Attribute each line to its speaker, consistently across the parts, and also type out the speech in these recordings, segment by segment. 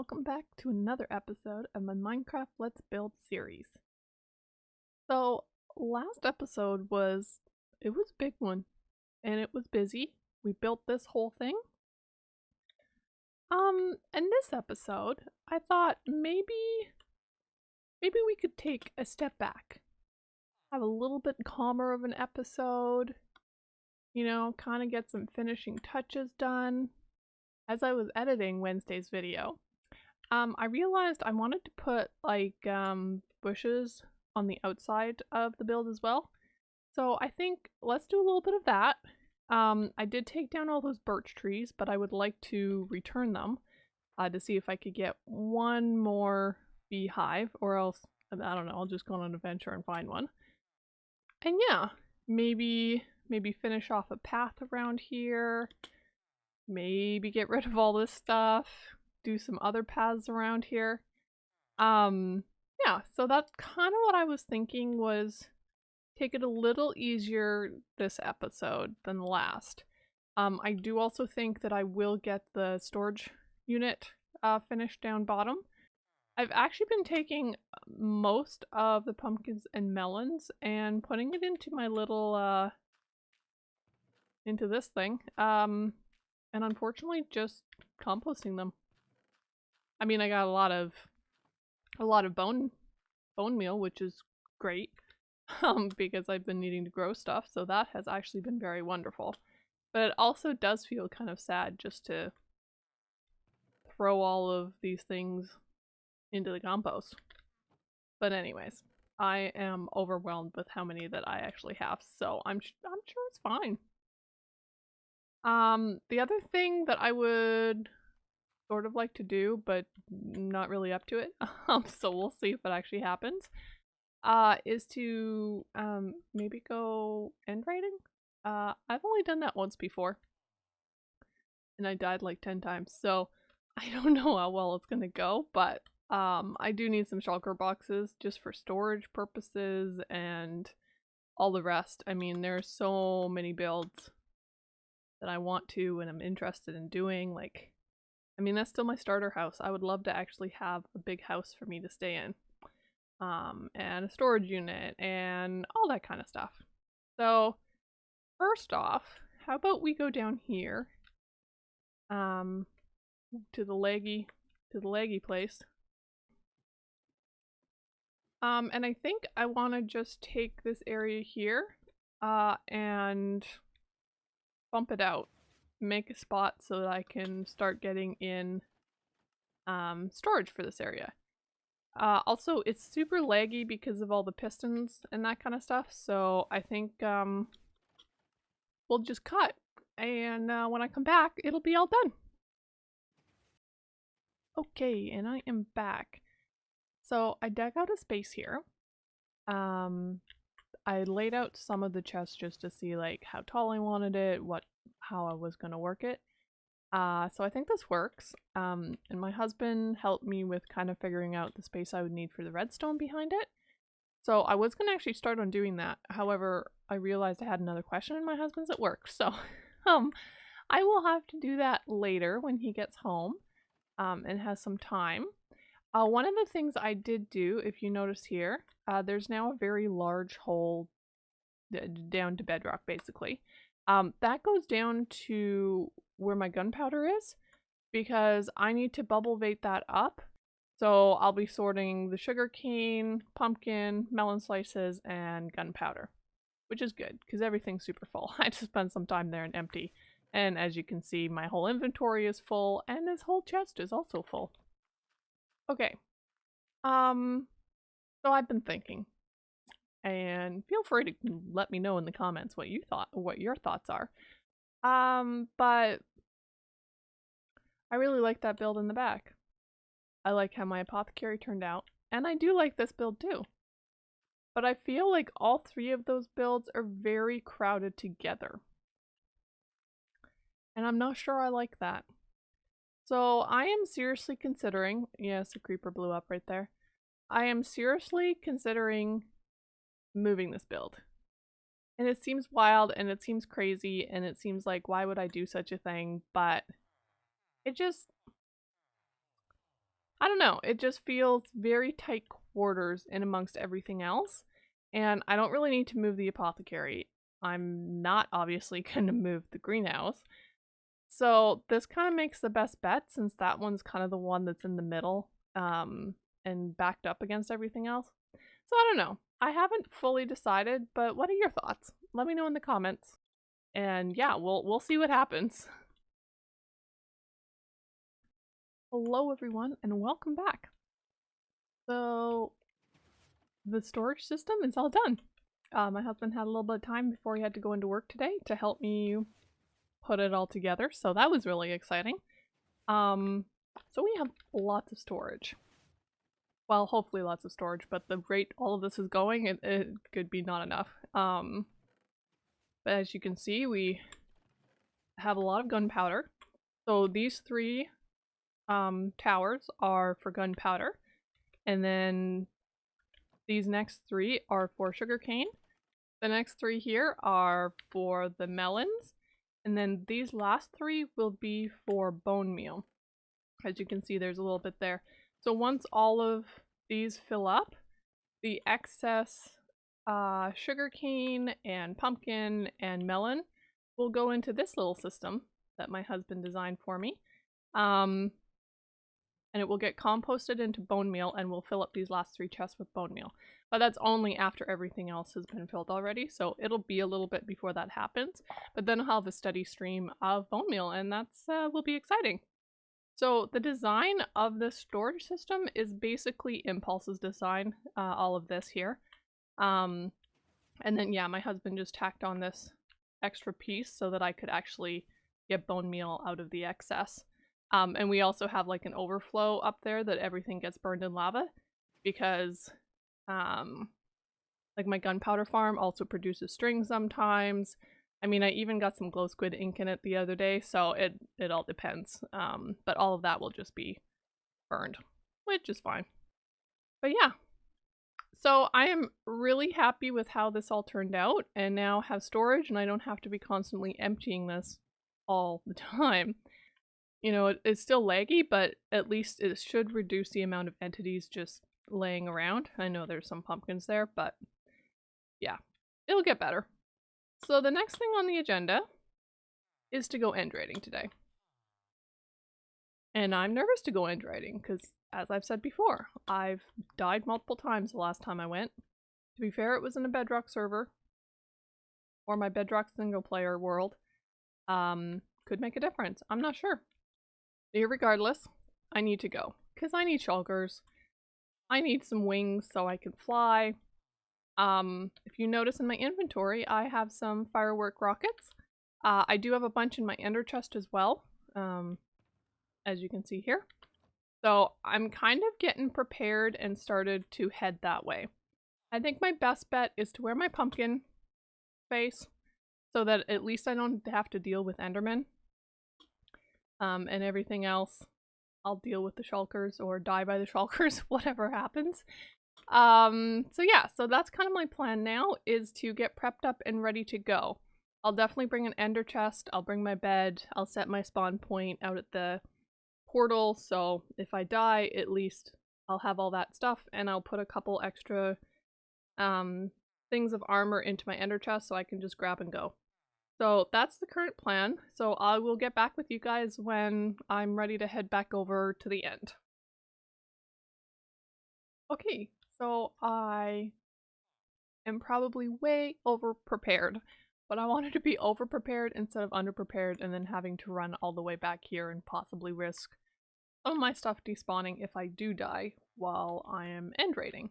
Speaker 1: welcome back to another episode of my Minecraft Let's Build series. So, last episode was a big one, and it was busy. We built this whole thing. In this episode, I thought maybe we could take a step back. Have a little bit calmer of an episode. You know, kind of get some finishing touches done. As I was editing Wednesday's video, I realized I wanted to put bushes on the outside of the build as well. So I think let's do a little bit of that. I did take down all those birch trees, but I would like to return them to see if I could get one more beehive, or else, I don't know, I'll just go on an adventure and find one. And yeah, maybe finish off a path around here. Maybe get rid of all this stuff. Do some other paths around here. Yeah, so that's kind of what I was thinking, was take it a little easier this episode than the last. I do also think that I will get the storage unit finished down bottom. I've actually been taking most of the pumpkins and melons and putting it into my little into this thing. And unfortunately just composting them. I mean, I got a lot of bone meal, which is great, because I've been needing to grow stuff, so that has actually been very wonderful. But it also does feel kind of sad just to throw all of these things into the compost. But anyways, I am overwhelmed with how many that I actually have, so I'm sure it's fine. The other thing that I would sort of like to do, but not really up to it, so we'll see if it actually happens, is to maybe go end raiding. I've only done that once before, and I died like 10 times, so I don't know how well it's gonna go, but I do need some shulker boxes just for storage purposes and all the rest. I mean, there's so many builds that I want to and I'm interested in doing. Like, I mean, that's still my starter house. I would love to actually have a big house for me to stay in. And a storage unit and all that kind of stuff. So first off, how about we go down here to the leggy place. And I think I want to just take this area here and bump it out, make a spot so that I can start getting in storage for this area. Also, it's super laggy because of all the pistons and that kind of stuff, so I think we'll just cut, and when I come back, it'll be all done. Okay, and I am back. So I dug out a space here. I laid out some of the chests just to see like how tall I wanted it, how I was gonna work it. So I think this works. And my husband helped me with kind of figuring out the space I would need for the redstone behind it. So I was gonna actually start on doing that. However, I realized I had another question and my husband's at work. So I will have to do that later when he gets home and has some time. One of the things I did do, if you notice here, there's now a very large hole down to bedrock, basically. That goes down to where my gunpowder is, because I need to bubble vate that up. So I'll be sorting the sugarcane, pumpkin, melon slices, and gunpowder, which is good because everything's super full. I just spent some time there and empty. And as you can see, my whole inventory is full, and this whole chest is also full. Okay. So I've been thinking, and feel free to let me know in the comments what you thought, what your thoughts are. But I really like that build in the back. I like how my apothecary turned out, and I do like this build too. But I feel like all three of those builds are very crowded together. And I'm not sure I like that. So I am seriously considering, yes, a creeper blew up right there. I am seriously considering moving this build. And it seems wild and it seems crazy and it seems like, why would I do such a thing? But it just, I don't know, it just feels very tight quarters in amongst everything else, and I don't really need to move the apothecary. I'm not obviously going to move the greenhouse. So this kind of makes the best bet since that one's kind of the one that's in the middle, and backed up against everything else. So I don't know. I haven't fully decided, but what are your thoughts? Let me know in the comments. And yeah, we'll see what happens. Hello everyone and welcome back. So the storage system is all done. My husband had a little bit of time before he had to go into work today to help me put it all together, so that was really exciting. So we have lots of storage. Well, hopefully lots of storage, but the rate all of this is going, it could be not enough. But as you can see, we have a lot of gunpowder. So these three towers are for gunpowder, and then these next three are for sugarcane. The next three here are for the melons, and then these last three will be for bone meal. As you can see, there's a little bit there. So once all of these fill up, the excess sugarcane and pumpkin and melon will go into this little system that my husband designed for me. And it will get composted into bone meal and we'll fill up these last three chests with bone meal. But that's only after everything else has been filled already, so it'll be a little bit before that happens. But then I'll have a steady stream of bone meal, and that's will be exciting. So the design of this storage system is basically Impulse's design, all of this here. And then yeah, my husband just tacked on this extra piece so that I could actually get bone meal out of the excess. And we also have like an overflow up there that everything gets burned in lava because like my gunpowder farm also produces string sometimes. I mean, I even got some glow squid ink in it the other day, so it all depends. But all of that will just be burned, which is fine. But yeah, so I am really happy with how this all turned out, and now have storage, and I don't have to be constantly emptying this all the time. You know, it's still laggy, but at least it should reduce the amount of entities just laying around. I know there's some pumpkins there, but yeah, it'll get better. So the next thing on the agenda is to go end raiding today. And I'm nervous to go end raiding because, as I've said before, I've died multiple times the last time I went. To be fair, it was in a Bedrock server, or my Bedrock single player world. Could make a difference. I'm not sure. Irregardless, I need to go because I need shulkers. I need some wings so I can fly. If you notice in my inventory, I have some firework rockets. I do have a bunch in my ender chest as well, as you can see here. So I'm kind of getting prepared and started to head that way. I think my best bet is to wear my pumpkin face so that at least I don't have to deal with endermen. And everything else, I'll deal with the shulkers or die by the shulkers, whatever happens. So yeah, so that's kind of my plan now, is to get prepped up and ready to go. I'll definitely bring an ender chest, I'll bring my bed, I'll set my spawn point out at the portal, so if I die, at least I'll have all that stuff, and I'll put a couple extra things of armor into my ender chest so I can just grab and go. So that's the current plan, so I will get back with you guys when I'm ready to head back over to the end. Okay, so I am probably way over prepared, but I wanted to be over prepared instead of under prepared and then having to run all the way back here and possibly risk some of my stuff despawning if I do die while I am end raiding.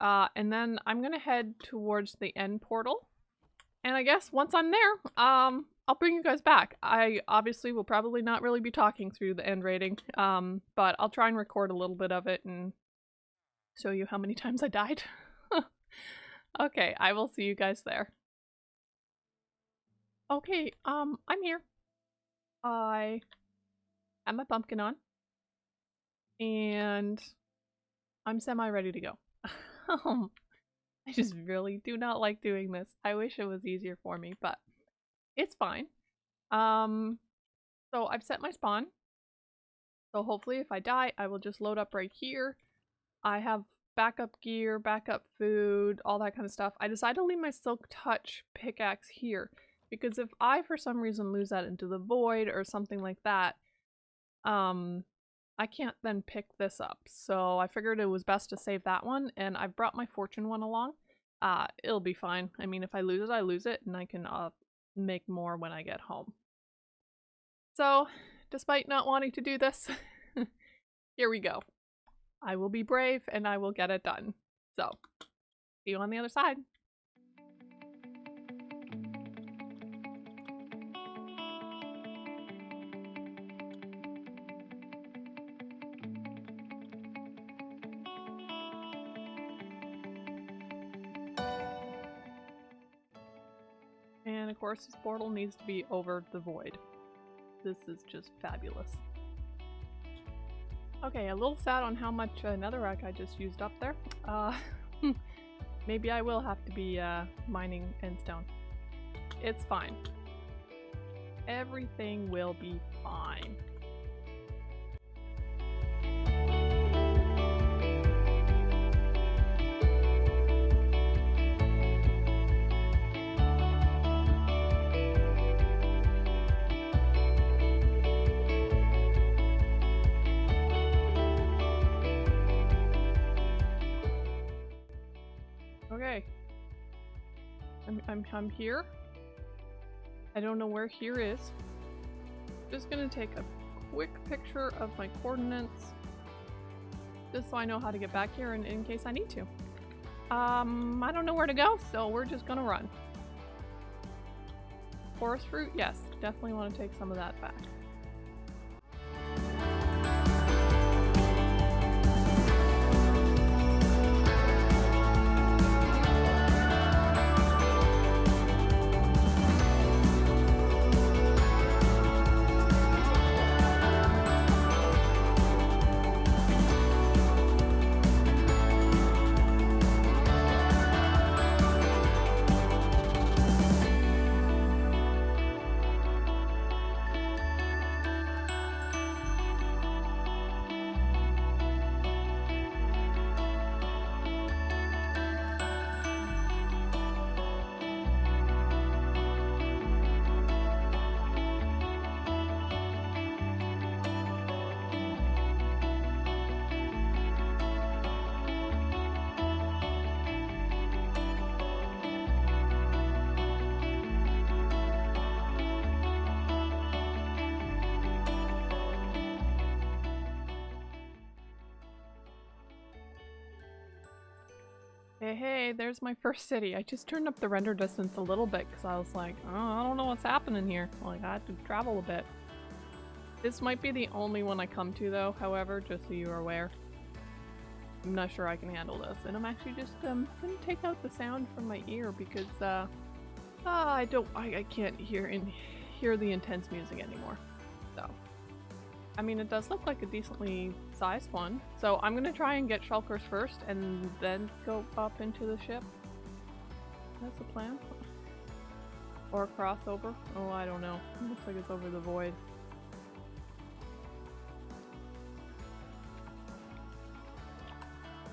Speaker 1: And then I'm gonna head towards the end portal. And I guess once I'm there, I'll bring you guys back. I obviously will probably not really be talking through the end raiding, but I'll try and record a little bit of it and show you how many times I died. Okay, I will see you guys there. Okay, I'm here. I have my pumpkin on, and I'm semi-ready to go. I just really do not like doing this. I wish it was easier for me, but it's fine. So I've set my spawn. So hopefully if I die, I will just load up right here. I have backup gear, backup food, all that kind of stuff. I decided to leave my Silk Touch pickaxe here because if I for some reason lose that into the void or something like that, I can't then pick this up. So I figured it was best to save that one, and I've brought my fortune one along. It'll be fine. I mean, if I lose it, I lose it, and I can make more when I get home. So, despite not wanting to do this, here we go. I will be brave and I will get it done. So, see you on the other side. And of course, this portal needs to be over the void. This is just fabulous. Okay, a little sad on how much netherrack I just used up there. Maybe I will have to be mining endstone. It's fine. Everything will be fine. Okay. I'm here. I don't know where here is. Just gonna take a quick picture of my coordinates. Just so I know how to get back here and in case I need to. I don't know where to go, so we're just gonna run. Forest fruit? Yes, definitely want to take some of that back. Hey, there's my first city. I just turned up the render distance a little bit because I was like, oh, I don't know what's happening here. Like, I had to travel a bit. This might be the only one I come to though, however, just so you are aware. I'm not sure I can handle this. And I'm actually just gonna take out the sound from my ear because I can't hear the intense music anymore. So I mean, it does look like a decently sized one. So I'm gonna try and get shulkers first and then go up into the ship. That's the plan. Or crossover. Oh, I don't know. It looks like it's over the void.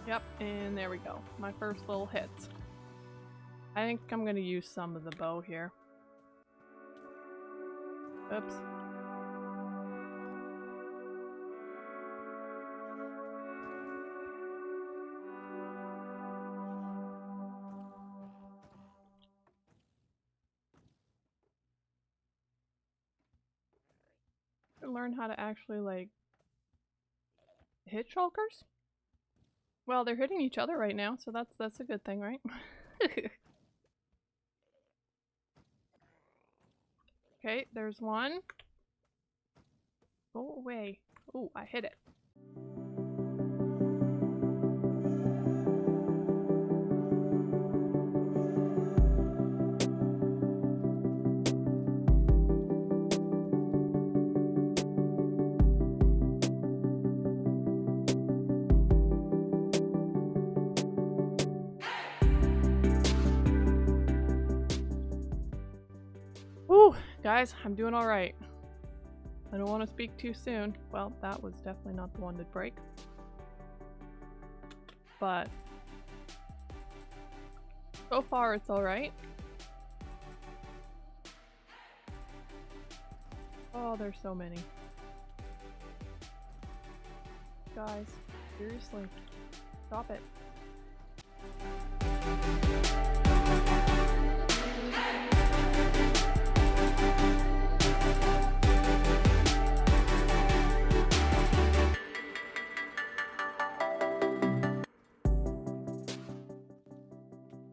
Speaker 1: Yep, and there we go. My first little hits. I think I'm gonna use some of the bow here. Oops. Learn how to actually like hit shulkers? Well, they're hitting each other right now, so that's a good thing, right? Okay, there's one. Go away. Oh, I hit it. Woo, guys, I'm doing all right. I don't want to speak too soon. Well, that was definitely not the one to break. But so far it's alright. Oh, there's so many. Guys, seriously, stop it.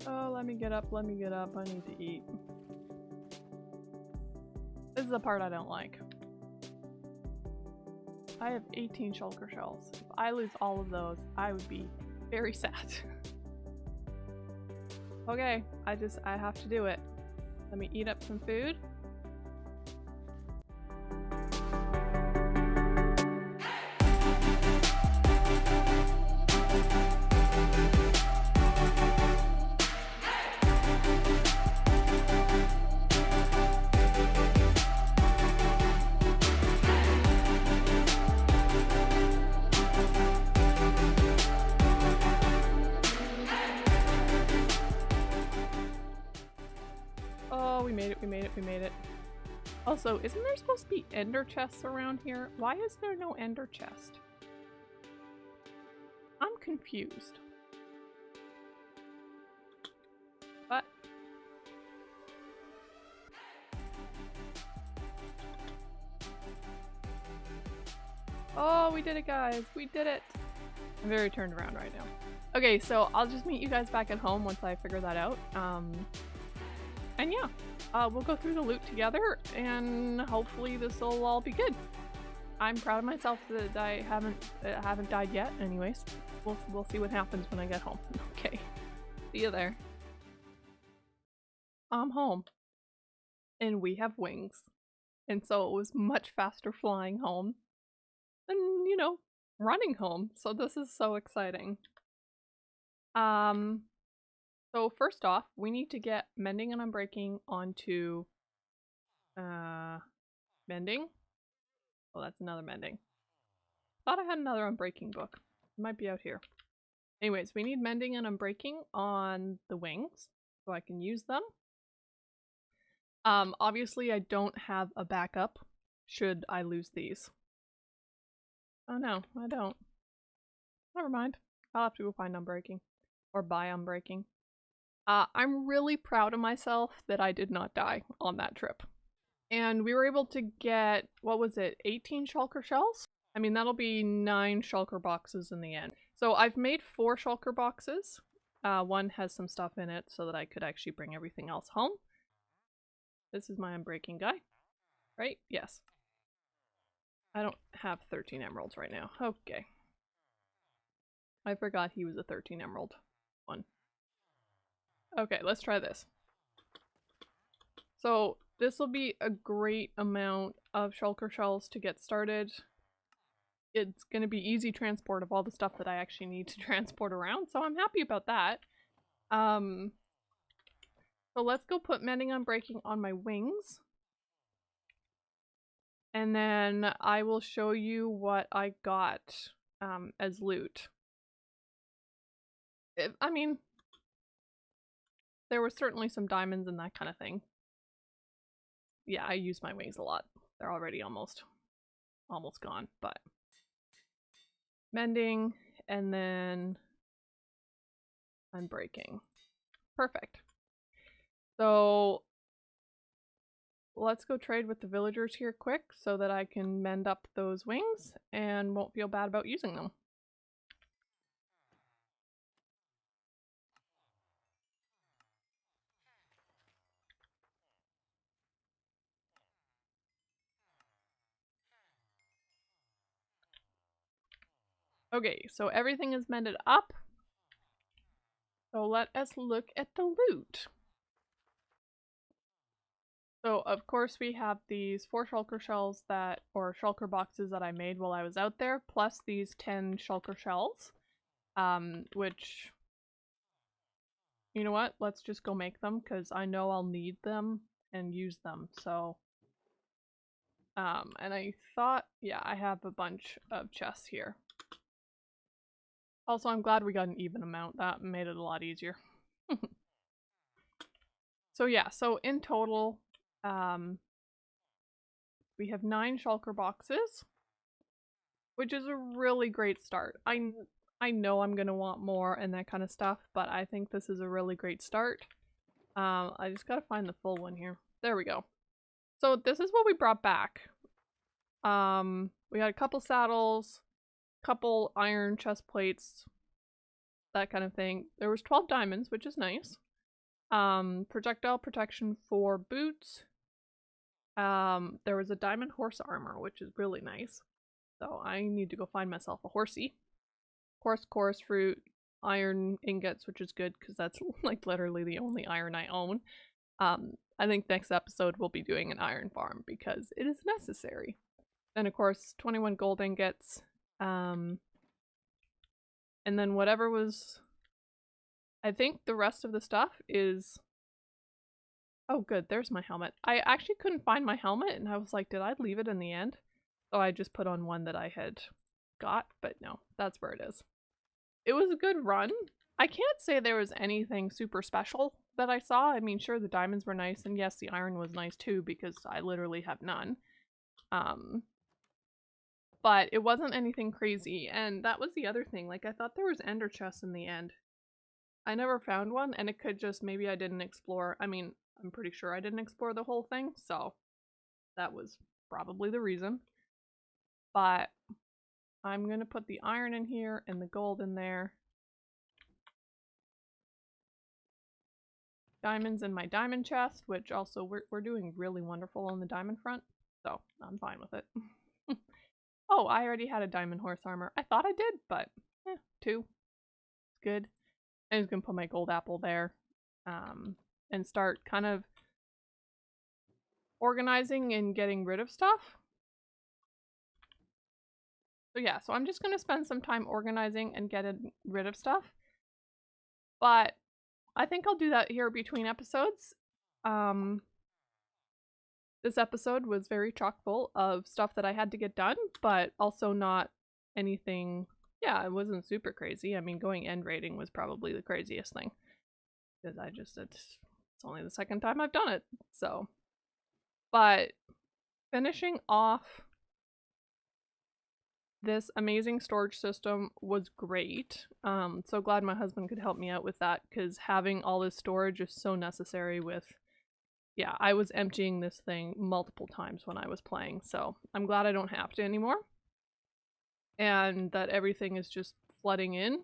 Speaker 1: Oh, let me get up, let me get up. I need to eat. This is the part I don't like. I have 18 shulker shells. If I lose all of those, I would be very sad. Okay, I have to do it. Let me eat up some food. Oh, we made it, we made it, we made it. Also, isn't there supposed to be ender chests around here? Why is there no ender chest? I'm confused. But oh, we did it, guys. We did it. I'm very turned around right now. Okay, so I'll just meet you guys back at home once I figure that out. And yeah, we'll go through the loot together, and hopefully this will all be good. I'm proud of myself that I haven't died yet. Anyways, we'll see what happens when I get home. Okay, see you there. I'm home, and we have wings, and so it was much faster flying home than, you know, running home. So this is so exciting. So first off, we need to get mending and unbreaking onto mending. Oh, that's another mending. Thought I had another unbreaking book. It might be out here. Anyways, we need mending and unbreaking on the wings so I can use them. Obviously I don't have a backup should I lose these. Oh no, I don't. Never mind. I'll have to go find unbreaking. Or buy unbreaking. I'm really proud of myself that I did not die on that trip. And we were able to get, what was it, 18 shulker shells? I mean, that'll be 9 shulker boxes in the end. So I've made 4 shulker boxes. One has some stuff in it so that I could actually bring everything else home. This is my unbreaking guy. Right? Yes. I don't have 13 emeralds right now. Okay. I forgot he was a 13 emerald one. Okay, let's try this. So this will be a great amount of shulker shells to get started. It's going to be easy transport of all the stuff that I actually need to transport around, so I'm happy about that. So let's go put mending unbreaking on my wings. And then I will show you what I got as loot. I mean, there were certainly some diamonds and that kind of thing. Yeah, I use my wings a lot. They're already almost gone, but mending and then unbreaking. Perfect. So let's go trade with the villagers here quick so that I can mend up those wings and won't feel bad about using them. Okay, so everything is mended up. So let us look at the loot. So of course we have these 4 shulker shells or shulker boxes that I made while I was out there, plus these 10 shulker shells, which, you know what, let's just go make them because I know I'll need them and use them. So And I thought, yeah, I have a bunch of chests here. Also, I'm glad we got an even amount. That made it a lot easier. So yeah, so in total, we have 9 shulker boxes, which is a really great start. I know I'm gonna want more and that kind of stuff, but I think this is a really great start. I just gotta find the full one here. There we go. So this is what we brought back. We had a couple saddles, couple iron chest plates, that kind of thing. There was 12 diamonds, which is nice. Projectile protection for boots. There was a diamond horse armor, which is really nice. So I need to go find myself a horsey. Of course, chorus fruit, iron ingots, which is good because that's like literally the only iron I own. I think next episode we'll be doing an iron farm because it is necessary. And of course, 21 gold ingots. And then whatever was... I think the rest of the stuff is... Oh good, there's my helmet. I actually couldn't find my helmet and I was like, did I leave it in the end? So I just put on one that I had got, but no, that's where it is. It was a good run. I can't say there was anything super special that I saw. I mean, sure, the diamonds were nice, and yes, the iron was nice too, because I literally have none. But it wasn't anything crazy, and that was the other thing. Like, I thought there was ender chests in the end. I never found one, and it could just, maybe I didn't explore. I mean, I'm pretty sure I didn't explore the whole thing, so that was probably the reason. But I'm gonna put the iron in here and the gold in there. Diamonds in my diamond chest, which also we're doing really wonderful on the diamond front, so I'm fine with it. Oh, I already had a diamond horse armor. I thought I did, but 2. It's good. I'm just gonna put my gold apple there, and start kind of organizing and getting rid of stuff. So yeah, so I'm just gonna spend some time organizing and getting rid of stuff. But I think I'll do that here between episodes. This episode was very chock full of stuff that I had to get done, but also not anything, yeah, it wasn't super crazy. I mean, going end raiding was probably the craziest thing. Because it's only the second time I've done it, so. But finishing off this amazing storage system was great. So glad my husband could help me out with that, because having all this storage is so necessary with... Yeah, I was emptying this thing multiple times when I was playing, so I'm glad I don't have to anymore. And that everything is just flooding in.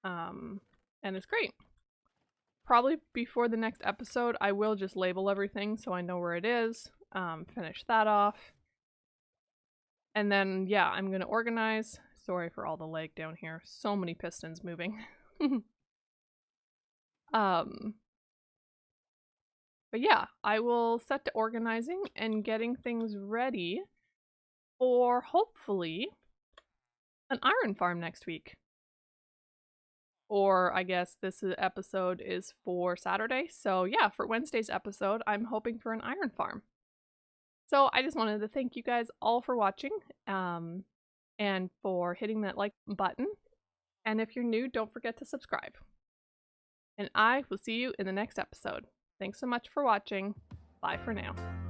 Speaker 1: And it's great. Probably before the next episode, I will just label everything so I know where it is. Finish that off. And then, yeah, I'm gonna organize. Sorry for all the lag down here. So many pistons moving. But yeah, I will set to organizing and getting things ready for hopefully an iron farm next week. Or I guess this episode is for Saturday. So yeah, for Wednesday's episode, I'm hoping for an iron farm. So I just wanted to thank you guys all for watching, and for hitting that like button. And if you're new, don't forget to subscribe. And I will see you in the next episode. Thanks so much for watching. Bye for now.